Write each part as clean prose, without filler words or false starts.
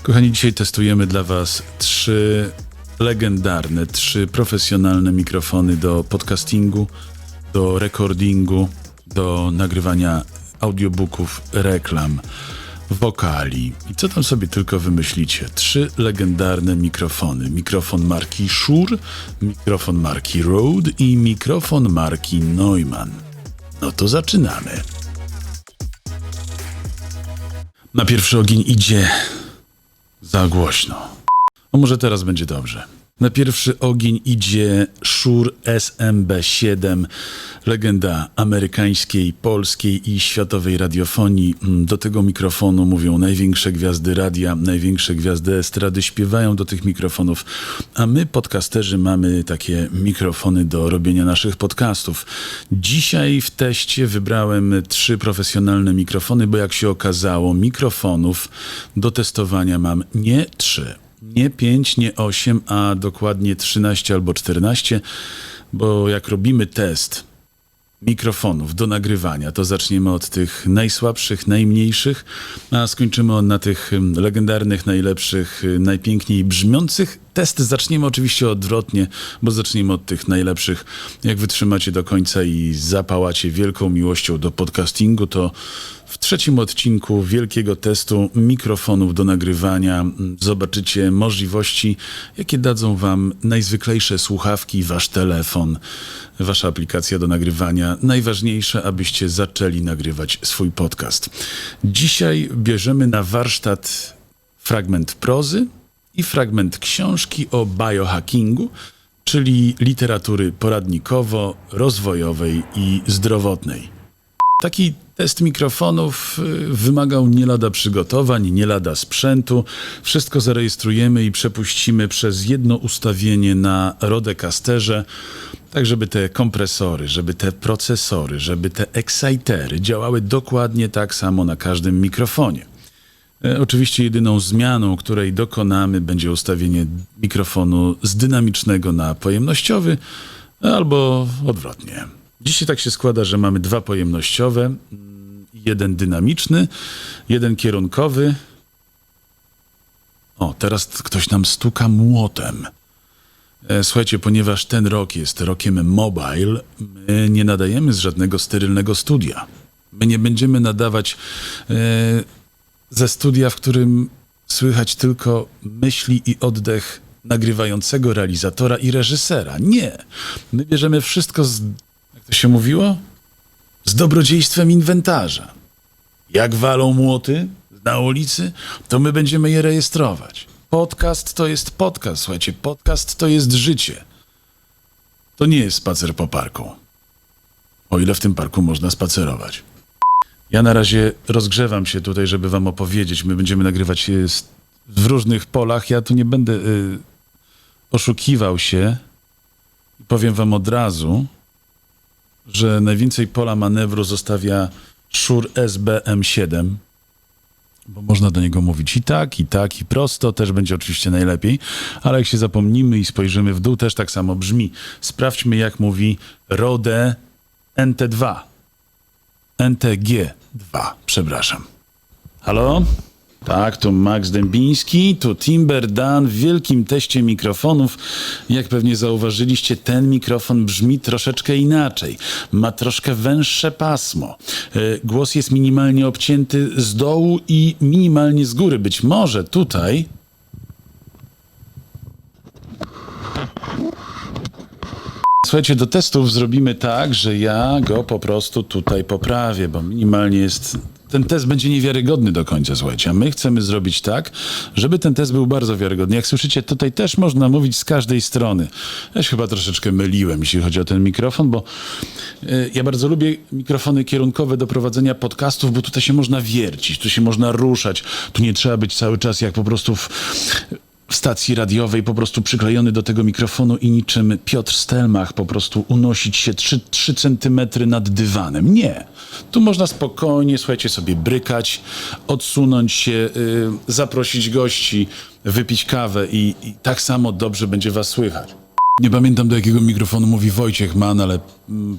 Kochani, dzisiaj testujemy dla Was trzy profesjonalne mikrofony do podcastingu, do recordingu, do nagrywania audiobooków, reklam, wokali i co tam sobie tylko wymyślicie. Trzy legendarne mikrofony. Mikrofon marki Shure, mikrofon marki Rode i mikrofon marki Neumann. No to zaczynamy. Na pierwszy ogień idzie za głośno. A może teraz będzie dobrze. Na pierwszy ogień idzie Shure SMB7, legenda amerykańskiej, polskiej i światowej radiofonii. Do tego mikrofonu mówią największe gwiazdy radia, największe gwiazdy estrady śpiewają do tych mikrofonów, a my, podcasterzy, mamy takie mikrofony do robienia naszych podcastów. Dzisiaj w teście wybrałem 3 profesjonalne mikrofony, bo jak się okazało, mikrofonów do testowania mam nie 3. Nie 5, nie 8, a dokładnie 13 albo 14, bo jak robimy test mikrofonów do nagrywania, to zaczniemy od tych najsłabszych, najmniejszych, a skończymy na tych legendarnych, najlepszych, najpiękniej brzmiących. Test zaczniemy oczywiście odwrotnie, bo zaczniemy od tych najlepszych. Jak wytrzymacie do końca i zapałacie wielką miłością do podcastingu, to w 3. odcinku wielkiego testu mikrofonów do nagrywania zobaczycie możliwości, jakie dadzą wam najzwyklejsze słuchawki, wasz telefon, wasza aplikacja do nagrywania. Najważniejsze, abyście zaczęli nagrywać swój podcast. Dzisiaj bierzemy na warsztat fragment prozy i fragment książki o biohackingu, czyli literatury poradnikowo-rozwojowej i zdrowotnej. Taki test mikrofonów wymagał nie lada przygotowań, nie lada sprzętu. Wszystko zarejestrujemy i przepuścimy przez jedno ustawienie na Rodecasterze, tak żeby te kompresory, żeby te procesory, żeby te excitery działały dokładnie tak samo na każdym mikrofonie. Oczywiście jedyną zmianą, której dokonamy, będzie ustawienie mikrofonu z dynamicznego na pojemnościowy, albo odwrotnie. Dzisiaj tak się składa, że mamy 2 pojemnościowe, jeden dynamiczny, jeden kierunkowy. O, teraz ktoś nam stuka młotem. Słuchajcie, ponieważ ten rok jest rokiem mobile, my nie nadajemy z żadnego sterylnego studia. My nie będziemy nadawać ze studia, w którym słychać tylko myśli i oddech nagrywającego, realizatora i reżysera. Nie. My bierzemy wszystko jak to się mówiło? Z dobrodziejstwem inwentarza. Jak walą młoty na ulicy, to my będziemy je rejestrować. Podcast to jest podcast, słuchajcie. Podcast to jest życie. To nie jest spacer po parku. O ile w tym parku można spacerować. Ja na razie rozgrzewam się tutaj, żeby wam opowiedzieć. My będziemy nagrywać w różnych polach. Ja tu nie będę oszukiwał się. Powiem wam od razu, że najwięcej pola manewru zostawia Shure SBM7, bo można do niego mówić i tak, i prosto, też będzie oczywiście najlepiej, ale jak się zapomnimy i spojrzymy w dół, też tak samo brzmi. Sprawdźmy, jak mówi Rode NT2. NTG2, przepraszam. Halo? Tak, tu Max Dębiński, tu Timber Dan w wielkim teście mikrofonów. Jak pewnie zauważyliście, ten mikrofon brzmi troszeczkę inaczej. Ma troszkę węższe pasmo. Głos jest minimalnie obcięty z dołu i minimalnie z góry. Być może tutaj... Słuchajcie, do testów zrobimy tak, że ja go po prostu tutaj poprawię, bo minimalnie jest... Ten test będzie niewiarygodny do końca, słuchajcie, a my chcemy zrobić tak, żeby ten test był bardzo wiarygodny. Jak słyszycie, tutaj też można mówić z każdej strony. Ja się chyba troszeczkę myliłem, jeśli chodzi o ten mikrofon, bo ja bardzo lubię mikrofony kierunkowe do prowadzenia podcastów, bo tutaj się można wiercić, tu się można ruszać, tu nie trzeba być cały czas jak po prostu w stacji radiowej po prostu przyklejony do tego mikrofonu i niczym Piotr Stelmach po prostu unosić się 3 centymetry nad dywanem. Nie. Tu można spokojnie, słuchajcie, sobie brykać, odsunąć się, zaprosić gości, wypić kawę i tak samo dobrze będzie was słychać. Nie pamiętam, do jakiego mikrofonu mówi Wojciech Mann, ale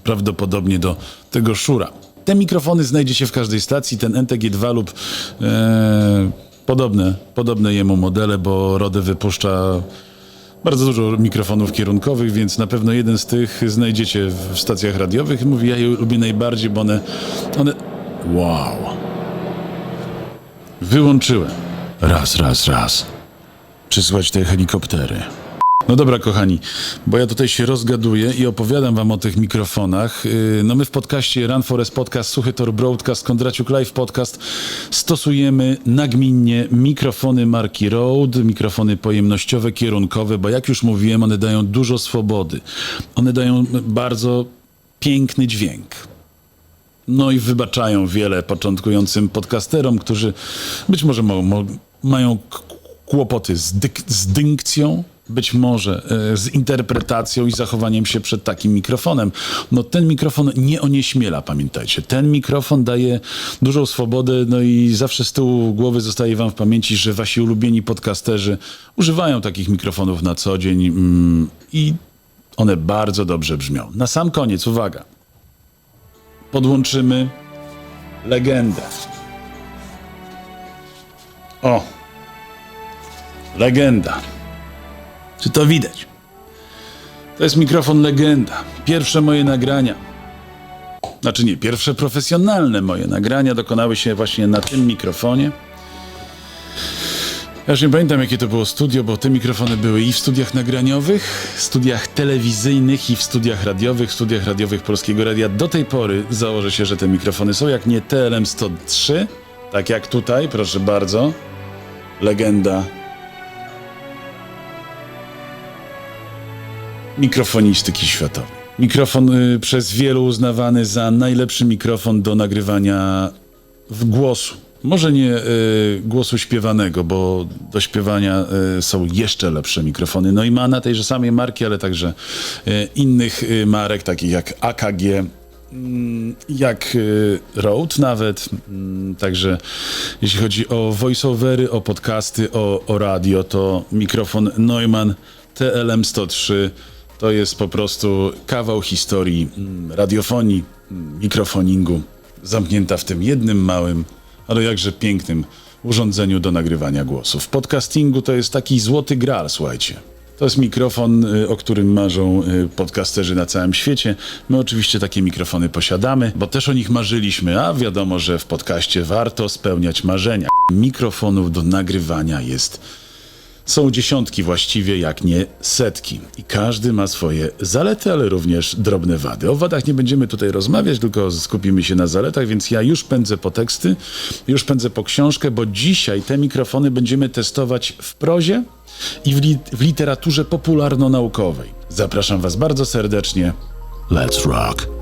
prawdopodobnie do tego Shure'a. Te mikrofony znajdzie się w każdej stacji, ten NTG2 lub Podobne jemu modele, bo Rode wypuszcza bardzo dużo mikrofonów kierunkowych, więc na pewno jeden z tych znajdziecie w stacjach radiowych. Mówi, ja je lubię najbardziej, bo one... Wow. Wyłączyłem. Raz. Przysłać te helikoptery. No dobra, kochani, bo ja tutaj się rozgaduję i opowiadam wam o tych mikrofonach. No my w podcaście Run Forest Podcast, Suchy Tor Broadcast, Kondraciuk Live Podcast stosujemy nagminnie mikrofony marki Rode, mikrofony pojemnościowe, kierunkowe, bo jak już mówiłem, one dają dużo swobody. One dają bardzo piękny dźwięk. No i wybaczają wiele początkującym podcasterom, którzy być może mają kłopoty z dynkcją, być może z interpretacją i zachowaniem się przed takim mikrofonem. No ten mikrofon nie onieśmiela, pamiętajcie. Ten mikrofon daje dużą swobodę, no i zawsze z tyłu głowy zostaje wam w pamięci, że wasi ulubieni podcasterzy używają takich mikrofonów na co dzień i one bardzo dobrze brzmią. Na sam koniec, uwaga, podłączymy legendę. O! Legenda. Czy to widać? To jest mikrofon Legenda. Pierwsze moje nagrania. Znaczy nie, pierwsze profesjonalne moje nagrania dokonały się właśnie na tym mikrofonie. Ja już nie pamiętam, jakie to było studio, bo te mikrofony były i w studiach nagraniowych, studiach telewizyjnych i w studiach radiowych Polskiego Radia. Do tej pory założę się, że te mikrofony są, jak nie TLM-103, tak jak tutaj, proszę bardzo. Legenda. Mikrofonistyki światowej. Mikrofon przez wielu uznawany za najlepszy mikrofon do nagrywania głosu. Może nie głosu śpiewanego, bo do śpiewania są jeszcze lepsze mikrofony Neumana, tejże samej marki, ale także innych marek, takich jak AKG, jak Rode nawet. Także jeśli chodzi o voice-overy, o podcasty, o radio, to mikrofon Neumann TLM-103 to jest po prostu kawał historii radiofonii, mikrofoningu, zamknięta w tym jednym małym, ale jakże pięknym urządzeniu do nagrywania głosu. W podcastingu to jest taki złoty graal, słuchajcie. To jest mikrofon, o którym marzą podcasterzy na całym świecie. My oczywiście takie mikrofony posiadamy, bo też o nich marzyliśmy, a wiadomo, że w podcaście warto spełniać marzenia. Mikrofonów do nagrywania są dziesiątki właściwie, jak nie setki. I każdy ma swoje zalety, ale również drobne wady. O wadach nie będziemy tutaj rozmawiać, tylko skupimy się na zaletach, więc ja już pędzę po teksty, już pędzę po książkę, bo dzisiaj te mikrofony będziemy testować w prozie i w literaturze popularno-naukowej. Zapraszam was bardzo serdecznie. Let's rock!